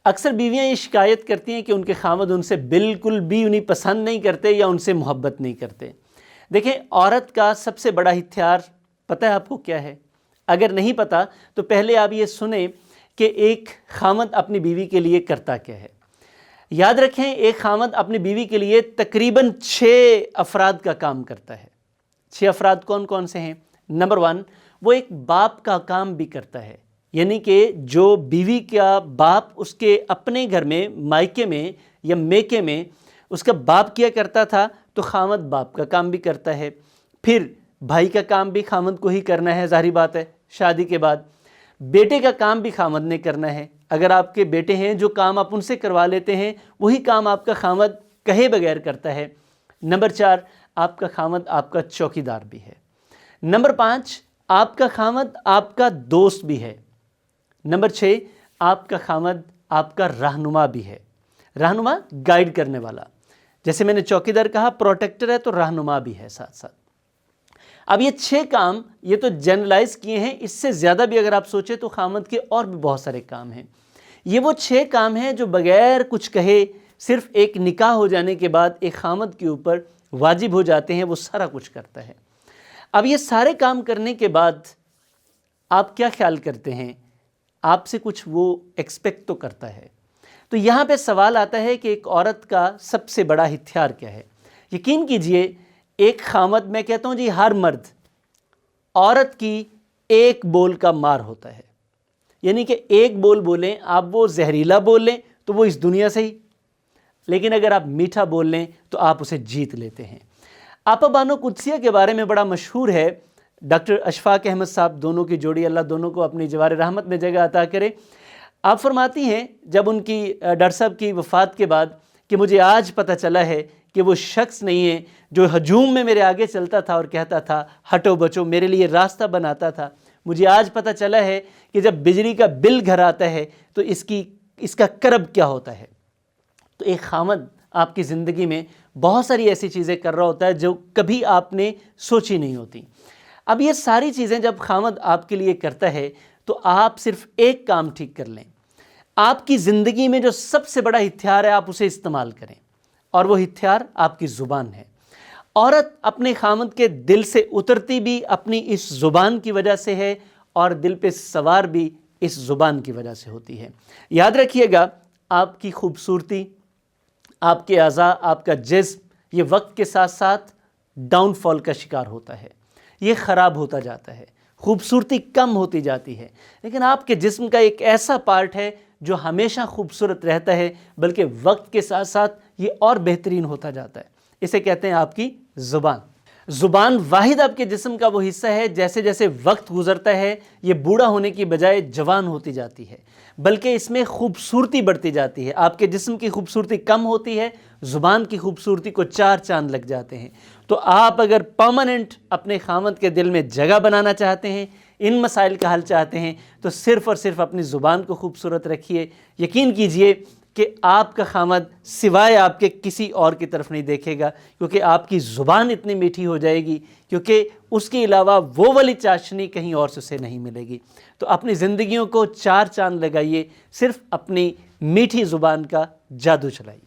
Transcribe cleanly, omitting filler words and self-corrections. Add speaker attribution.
Speaker 1: اکثر بیویاں یہ شکایت کرتی ہیں کہ ان کے خاوند ان سے بالکل بھی انہیں پسند نہیں کرتے یا ان سے محبت نہیں کرتے۔ دیکھیں، عورت کا سب سے بڑا ہتھیار پتہ ہے آپ کو کیا ہے؟ اگر نہیں پتہ تو پہلے آپ یہ سنیں کہ ایک خاوند اپنی بیوی کے لیے کرتا کیا ہے۔ یاد رکھیں، ایک خاوند اپنی بیوی کے لیے تقریباً 6 افراد کا کام کرتا ہے۔ 6 افراد کون کون سے ہیں؟ نمبر 1، وہ ایک باپ کا کام بھی کرتا ہے، یعنی کہ جو بیوی کا باپ اس کے اپنے گھر میں، مائکے میں یا میکے میں اس کا باپ کیا کرتا تھا، تو خاوند باپ کا کام بھی کرتا ہے۔ پھر بھائی کا کام بھی خاوند کو ہی کرنا ہے، ظاہری بات ہے، شادی کے بعد۔ بیٹے کا کام بھی خاوند نے کرنا ہے۔ اگر آپ کے بیٹے ہیں، جو کام آپ ان سے کروا لیتے ہیں، وہی کام آپ کا خاوند کہے بغیر کرتا ہے۔ نمبر 4، آپ کا خاوند آپ کا چوکیدار بھی ہے۔ نمبر 5، آپ کا خاوند آپ کا دوست بھی ہے۔ نمبر 6، آپ کا خاوند آپ کا رہنما بھی ہے۔ رہنما گائیڈ کرنے والا، جیسے میں نے چوکیدار کہا، پروٹیکٹر ہے، تو رہنما بھی ہے ساتھ ساتھ۔ اب یہ 6 کام یہ تو جنرلائز کیے ہیں، اس سے زیادہ بھی اگر آپ سوچیں تو خاوند کے اور بھی بہت سارے کام ہیں۔ یہ وہ 6 کام ہیں جو بغیر کچھ کہے، صرف ایک نکاح ہو جانے کے بعد ایک خاوند کے اوپر واجب ہو جاتے ہیں، وہ سارا کچھ کرتا ہے۔ اب یہ سارے کام کرنے کے بعد آپ کیا خیال کرتے ہیں؟ آپ سے کچھ وہ ایکسپیکٹ تو کرتا ہے۔ تو یہاں پہ سوال آتا ہے کہ ایک عورت کا سب سے بڑا ہتھیار کیا ہے؟ یقین کیجئے، ایک خاوند، میں کہتا ہوں جی ہر مرد عورت کی ایک بول کا مار ہوتا ہے، یعنی کہ ایک بول بولیں آپ، وہ زہریلا بول لیں تو وہ اس دنیا سے ہی، لیکن اگر آپ میٹھا بول لیں تو آپ اسے جیت لیتے ہیں۔ آپا بانو قدسیہ کے بارے میں بڑا مشہور ہے، ڈاکٹر اشفاق احمد صاحب، دونوں کی جوڑی، اللہ دونوں کو اپنی جوار رحمت میں جگہ عطا کرے۔ آپ فرماتی ہیں جب ان کی ڈاکٹر صاحب کی وفات کے بعد کہ مجھے آج پتہ چلا ہے کہ وہ شخص نہیں ہے جو ہجوم میں میرے آگے چلتا تھا اور کہتا تھا ہٹو بچو، میرے لیے راستہ بناتا تھا۔ مجھے آج پتہ چلا ہے کہ جب بجلی کا بل گھر آتا ہے تو اس کا کرب کیا ہوتا ہے۔ تو ایک خاوند آپ کی زندگی میں بہت ساری ایسی چیزیں کر رہا ہوتا ہے جو کبھی آپ نے سوچی نہیں ہوتی۔ اب یہ ساری چیزیں جب خاوند آپ کے لیے کرتا ہے تو آپ صرف ایک کام ٹھیک کر لیں، آپ کی زندگی میں جو سب سے بڑا ہتھیار ہے آپ اسے استعمال کریں، اور وہ ہتھیار آپ کی زبان ہے۔ عورت اپنے خاوند کے دل سے اترتی بھی اپنی اس زبان کی وجہ سے ہے، اور دل پہ سوار بھی اس زبان کی وجہ سے ہوتی ہے۔ یاد رکھیے گا، آپ کی خوبصورتی، آپ کے اعضاء، آپ کا جسم، یہ وقت کے ساتھ ساتھ ڈاؤن فال کا شکار ہوتا ہے، یہ خراب ہوتا جاتا ہے، خوبصورتی کم ہوتی جاتی ہے، لیکن آپ کے جسم کا ایک ایسا پارٹ ہے جو ہمیشہ خوبصورت رہتا ہے، بلکہ وقت کے ساتھ ساتھ یہ اور بہترین ہوتا جاتا ہے۔ اسے کہتے ہیں آپ کی زبان۔ زبان واحد آپ کے جسم کا وہ حصہ ہے، جیسے جیسے وقت گزرتا ہے یہ بوڑھا ہونے کی بجائے جوان ہوتی جاتی ہے، بلکہ اس میں خوبصورتی بڑھتی جاتی ہے۔ آپ کے جسم کی خوبصورتی کم ہوتی ہے، زبان کی خوبصورتی کو 4 چاند لگ جاتے ہیں۔ تو آپ اگر پرماننٹ اپنے خاوند کے دل میں جگہ بنانا چاہتے ہیں، ان مسائل کا حل چاہتے ہیں، تو صرف اور صرف اپنی زبان کو خوبصورت رکھیے۔ یقین کیجئے کہ آپ کا خاوند سوائے آپ کے کسی اور کی طرف نہیں دیکھے گا، کیونکہ آپ کی زبان اتنی میٹھی ہو جائے گی، کیونکہ اس کے علاوہ وہ والی چاشنی کہیں اور سے اسے نہیں ملے گی۔ تو اپنی زندگیوں کو 4 چاند لگائیے، صرف اپنی میٹھی زبان کا جادو چلائیے۔